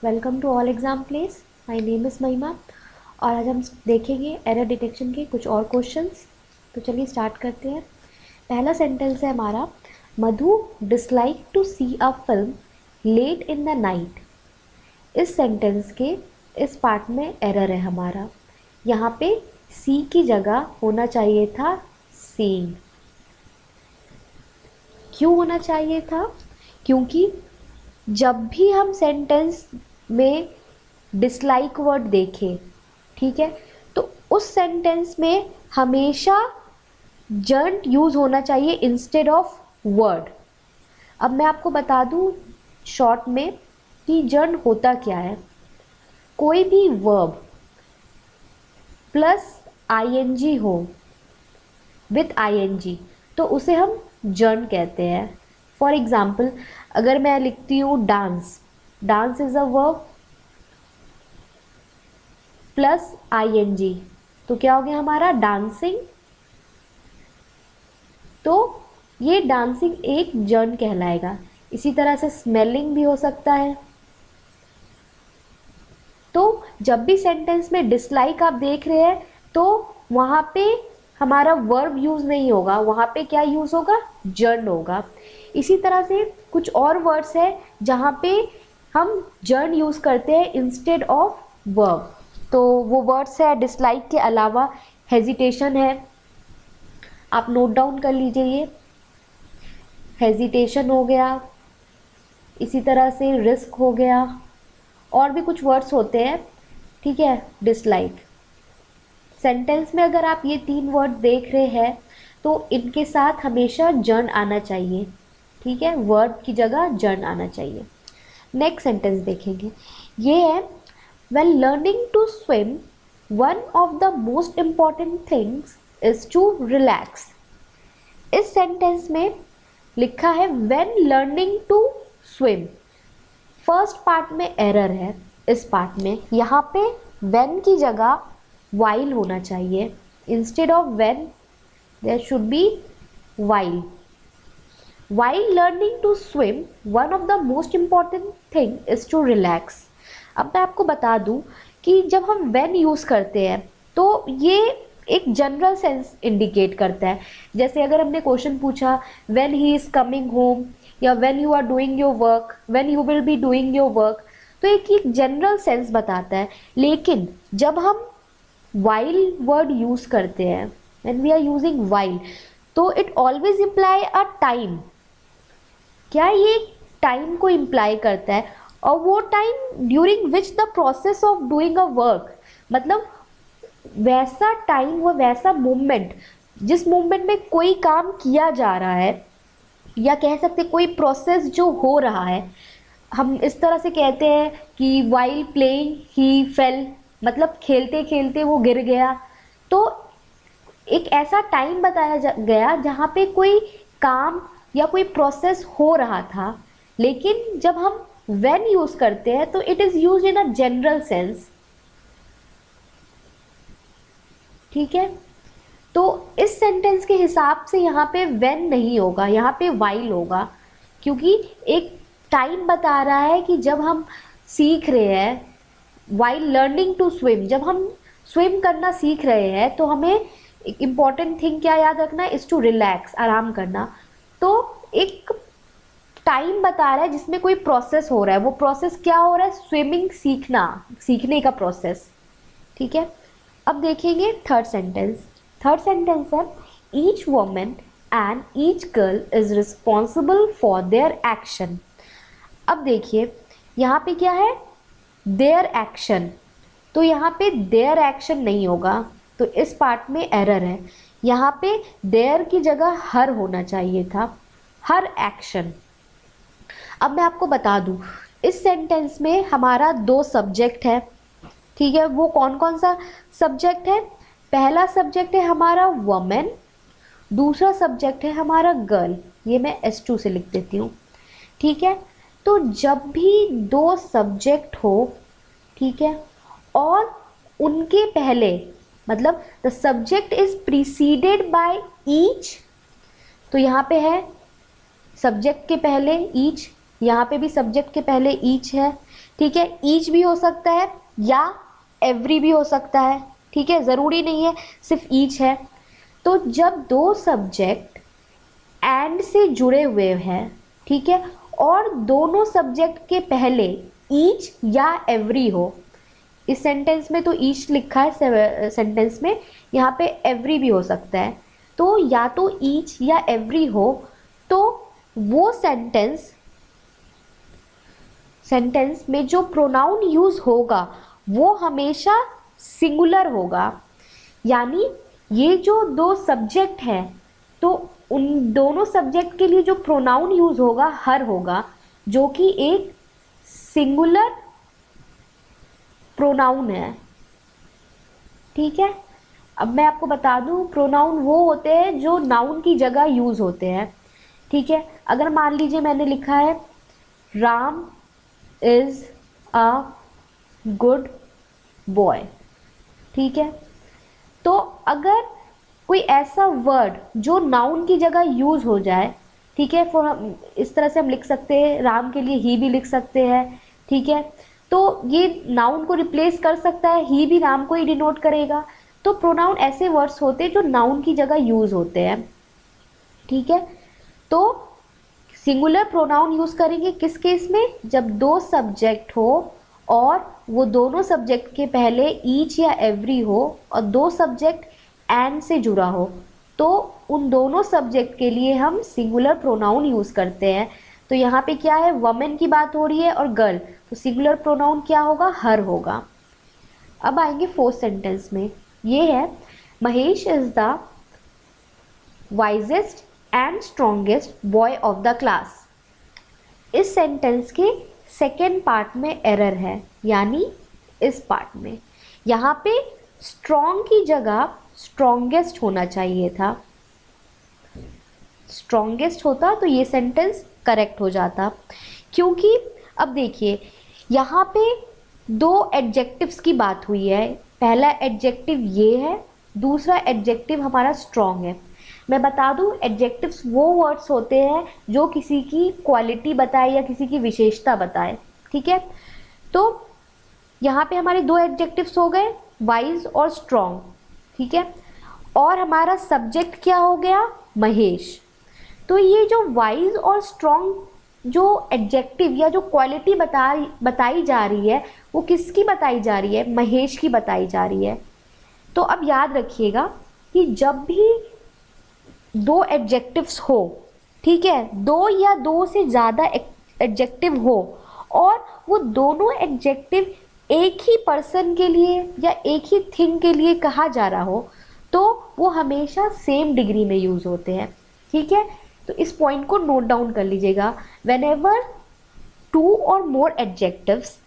Welcome to all exam place. My name is Mahima और आज हम देखेंगे एरर डिटेक्शन के कुछ और क्वेश्चंस। तो चलिए स्टार्ट करते हैं। पहला सेंटेंस है हमारा, Madhu dislike to see a film late in the night. इस सेंटेंस के इस पार्ट में एरर है हमारा। यहाँ पे सी की जगह होना चाहिए था सीइंग। क्यों होना चाहिए था? क्योंकि जब भी हम सेंटेंस में डिसलाइक वर्ड देखें, ठीक है, तो उस सेंटेंस में हमेशा जर्न यूज होना चाहिए इंस्टेड ऑफ वर्ड। अब मैं आपको बता दूं शॉर्ट में कि जर्न होता क्या है। कोई भी वर्ब प्लस आईएनजी हो, विथ आईएनजी, तो उसे हम जर्न कहते हैं। फॉर एग्जाम्पल, अगर मैं लिखती हूँ dance, dance is a verb plus I N G, तो क्या हो गया हमारा डांसिंग। तो ये डांसिंग एक जर्न कहलाएगा। इसी तरह से स्मेलिंग भी हो सकता है। तो जब भी सेंटेंस में डिसलाइक आप देख रहे हैं तो वहां पे हमारा वर्ब यूज नहीं होगा, वहां पे क्या यूज होगा, जर्न होगा। इसी तरह से कुछ और वर्ड्स है जहां पे हम जर्न यूज करते हैं इंस्टेड ऑफ वर्ब। तो वो वर्ड्स है डिसलाइक के अलावा हेजिटेशन है, आप नोट डाउन कर लीजिए। ये हेजिटेशन हो गया, इसी तरह से रिस्क हो गया, और भी कुछ वर्ड्स होते हैं, ठीक है, डिसलाइक। सेंटेंस में अगर आप ये 3 वर्ड देख रहे हैं तो इनके साथ हमेशा जर्न आना चाहिए, ठीक है, वर्ब की जगह जर्न आना चाहिए। नेक्स्ट सेंटेंस देखेंगे, ये है, when learning to swim one of the most important things is to relax. इस सेंटेंस में लिखा है when learning to swim. First part में एरर है। इस पार्ट में यहाँ पे व्हेन की जगह वाइल होना चाहिए। Instead of when there should be while. While learning to swim one of the most important thing is to relax. अब मैं आपको बता दूं कि जब हम व्हेन यूज करते हैं तो ये एक जनरल सेंस इंडिकेट करता है। जैसे अगर हमने क्वेश्चन पूछा when he is coming home, या when you are doing your work, when you will be doing your work, तो एक जनरल सेंस बताता है। लेकिन जब हम वाइल वर्ड यूज करते हैं, when we are using while, तो it always imply a time. क्या ये टाइम को इम्प्लाई करता है, और वो time during which the process of doing a work, मतलब वैसा टाइम, वो वैसा मोमेंट जिस मोमेंट में कोई काम किया जा रहा है, या कह सकते कोई प्रोसेस जो हो रहा है। हम इस तरह से कहते हैं कि वाइल प्लेइंग ही फेल, मतलब खेलते खेलते वो गिर गया। तो एक ऐसा टाइम बताया गया जहाँ पे कोई काम या कोई प्रोसेस हो रहा था। लेकिन जब हम व्हेन यूज करते हैं तो it is use in a general sense, ठीक है। तो इस सेंटेंस के हिसाब से यहाँ पे व्हेन नहीं होगा, यहाँ पे वाइल होगा, क्योंकि एक टाइम बता रहा है कि जब हम सीख रहे हैं, वाइल लर्निंग टू स्विम, जब हम स्विम करना सीख रहे हैं तो हमें एक इम्पॉर्टेंट थिंग क्या याद रखना है, इज टू रिलैक्स, आराम करना। तो एक टाइम बता रहा है जिसमें कोई प्रोसेस हो रहा है। वो प्रोसेस क्या हो रहा है, स्विमिंग सीखना, सीखने का प्रोसेस, ठीक है। अब देखेंगे थर्ड सेंटेंस। थर्ड सेंटेंस है, each woman and each girl is responsible for their action. अब देखिए यहाँ पे क्या है, देयर एक्शन, तो यहाँ पे देयर एक्शन नहीं होगा, तो इस पार्ट में एरर है। यहाँ पे देयर की जगह हर होना चाहिए था, हर एक्शन। अब मैं आपको बता दूं, इस सेंटेंस में हमारा 2 सब्जेक्ट है, ठीक है। वो कौन कौन सा सब्जेक्ट है? पहला सब्जेक्ट है हमारा वुमेन, दूसरा सब्जेक्ट है हमारा गर्ल। ये मैं S2 से लिख देती हूँ, ठीक है। तो जब भी 2 सब्जेक्ट हो, ठीक है, और उनके पहले, मतलब the subject is preceded by each, तो यहाँ पे है सब्जेक्ट के पहले ईच, यहाँ पे भी सब्जेक्ट के पहले ईच है, ठीक है, ईच भी हो सकता है या एवरी भी हो सकता है, ठीक है, ज़रूरी नहीं है सिर्फ ईच है। तो जब दो सब्जेक्ट एंड से जुड़े हुए हैं, ठीक है, और दोनों सब्जेक्ट के पहले ईच या एवरी हो, इस सेंटेंस में तो ईच लिखा है सेंटेंस में, यहाँ पे एवरी भी हो सकता है। तो या तो ईच या एवरी हो तो वो सेंटेंस में जो प्रोनाउन यूज होगा वो हमेशा सिंगुलर होगा। यानी ये जो दो सब्जेक्ट हैं तो उन दोनों सब्जेक्ट के लिए जो प्रोनाउन यूज होगा हर होगा, जो कि एक सिंगुलर प्रोनाउन है। ठीक है, अब मैं आपको बता दूं प्रोनाउन वो होते हैं जो नाउन की जगह यूज होते हैं। ठीक है, अगर मान लीजिए मैंने लिखा है Ram is a good boy, ठीक है, तो अगर कोई ऐसा वर्ड जो नाउन की जगह यूज हो जाए, ठीक है, फॉर इस तरह से हम लिख सकते हैं, राम के लिए ही भी लिख सकते हैं, ठीक है, तो ये नाउन को रिप्लेस कर सकता है, ही भी राम को ही डिनोट करेगा। तो प्रोनाउन ऐसे वर्ड्स होते हैं जो नाउन की जगह यूज होते हैं। ठीक है, तो सिंगुलर प्रोनाउन यूज करेंगे किस केस में, जब दो सब्जेक्ट हो और वो दोनों सब्जेक्ट के पहले ईच या एवरी हो और दो सब्जेक्ट एंड से जुड़ा हो, तो उन दोनों सब्जेक्ट के लिए हम सिंगुलर प्रोनाउन यूज करते हैं। तो यहाँ पे क्या है, वमेन की बात हो रही है और गर्ल, तो सिंगुलर प्रोनाउन क्या होगा, हर होगा। अब आएंगे फोर्थ सेंटेंस में, ये है Mahesh is the wisest and strongest boy of the class. इस सेंटेंस के सेकेंड पार्ट में एरर है, यानी इस पार्ट में यहाँ पे स्ट्रॉन्ग की जगह स्ट्रॉन्गेस्ट होना चाहिए था। स्ट्रॉन्गेस्ट होता तो ये सेंटेंस करेक्ट हो जाता, क्योंकि अब देखिए यहाँ पे दो एडजेक्टिव्स की बात हुई है। पहला एडजेक्टिव ये है, दूसरा एडजेक्टिव हमारा स्ट्रॉन्ग है। मैं बता दूं एडजेक्टिव्स वो वर्ड्स होते हैं जो किसी की क्वालिटी बताए या किसी की विशेषता बताए। ठीक है, तो यहाँ पे हमारे दो एडजेक्टिव्स हो गए, वाइज और स्ट्रॉन्ग। ठीक है, और हमारा सब्जेक्ट क्या हो गया, महेश। तो ये जो वाइज और स्ट्रॉन्ग जो एडजेक्टिव या जो क्वालिटी बताई जा रही है वो किसकी बताई जा रही है, महेश की बताई जा रही है। तो अब याद रखिएगा कि जब भी दो एडजेक्टिव्स हो, ठीक है, दो या दो से ज़्यादा एडजेक्टिव हो और वो दोनों एडजेक्टिव एक ही पर्सन के लिए या एक ही थिंग के लिए कहा जा रहा हो, तो वो हमेशा सेम डिग्री में यूज़ होते हैं। ठीक है, तो इस पॉइंट को नोट डाउन कर लीजिएगा। व्हेनेवर टू और more adjectives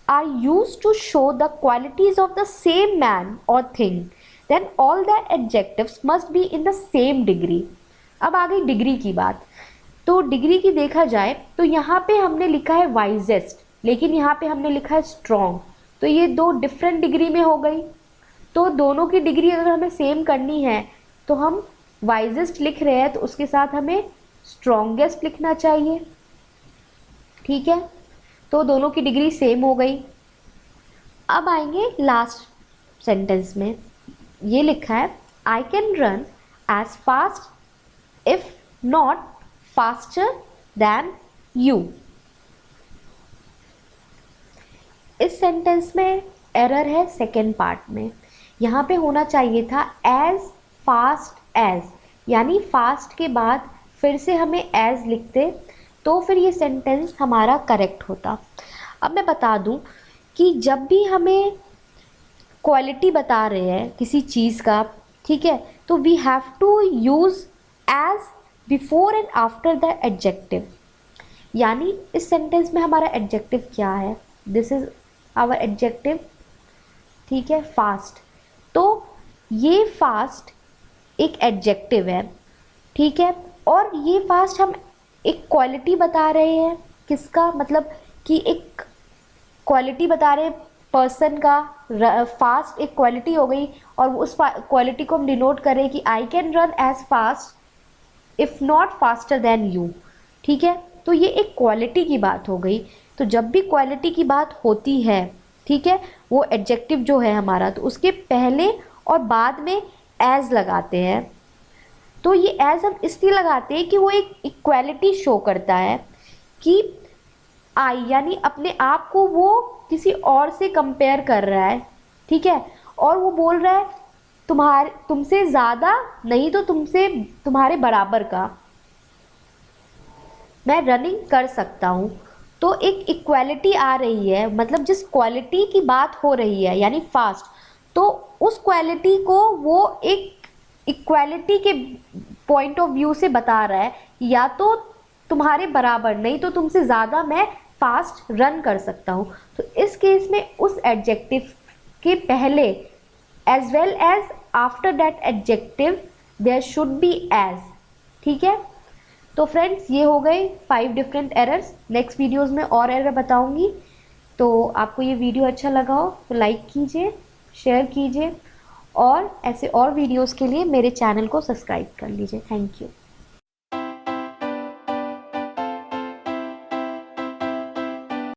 are used to show the qualities of the same man और thing, then all the adjectives must be in the same degree। अब आ गई डिग्री की बात। तो डिग्री की देखा जाए तो यहाँ पे हमने लिखा है वाइजेस्ट, लेकिन यहाँ पे हमने लिखा है स्ट्रॉन्ग, तो ये दो डिफरेंट डिग्री में हो गई। तो दोनों की डिग्री अगर हमें सेम करनी है तो हम वाइजेस्ट लिख रहे हैं तो उसके साथ हमें स्ट्रॉन्गेस्ट लिखना चाहिए। ठीक है, तो दोनों की डिग्री सेम हो गई। अब आएंगे लास्ट सेंटेंस में, ये लिखा है I can run as fast if not faster than you. इस सेंटेंस में एरर है सेकेंड पार्ट में। यहाँ पे होना चाहिए था एज फास्ट एज, यानी फास्ट के बाद फिर से हमें एज लिखते तो फिर ये सेंटेंस हमारा करेक्ट होता। अब मैं बता दूं कि जब भी हमें क्वालिटी बता रहे हैं किसी चीज़ का, ठीक है, तो we have to use as before and after the adjective. यानी इस सेंटेंस में हमारा एडजेक्टिव क्या है, दिस इज आवर एडजेक्टिव, ठीक है, फास्ट। तो ये फास्ट एक एडजेक्टिव है, ठीक है, और ये फास्ट हम एक क्वालिटी बता रहे हैं, किसका मतलब कि एक क्वालिटी बता रहे हैं पर्सन का। फास्ट एक क्वालिटी हो गई और उस क्वालिटी को हम डिनोट करें कि I can run as fast if not faster than you. ठीक है, तो ये एक क्वालिटी की बात हो गई। तो जब भी क्वालिटी की बात होती है, ठीक है, वो एडजेक्टिव जो है हमारा, तो उसके पहले और बाद में एज लगाते हैं। तो ये एज हम इसलिए लगाते हैं कि वो एक इक्वालिटी शो करता है कि आई यानी अपने आप को वो किसी और से कंपेयर कर रहा है, ठीक है, और वो बोल रहा है तुमसे ज़्यादा नहीं तो तुमसे तुम्हारे बराबर का मैं रनिंग कर सकता हूँ। तो एक इक्वालिटी आ रही है, मतलब जिस क्वालिटी की बात हो रही है यानी फास्ट, तो उस क्वालिटी को वो एक इक्वालिटी के पॉइंट ऑफ व्यू से बता रहा है, या तो तुम्हारे बराबर नहीं तो तुमसे ज़्यादा मैं फास्ट रन कर सकता हूँ। तो इस केस में उस एडजेक्टिव के पहले as well as after that adjective there should be as, ठीक है। तो फ्रेंड्स ये हो गए 5 डिफरेंट एरर्स। नेक्स्ट वीडियोस में और एरर बताऊंगी। तो आपको ये वीडियो अच्छा लगा हो तो लाइक कीजिए, शेयर कीजिए, और ऐसे और वीडियोस के लिए मेरे चैनल को सब्सक्राइब कर लीजिए। Thank you.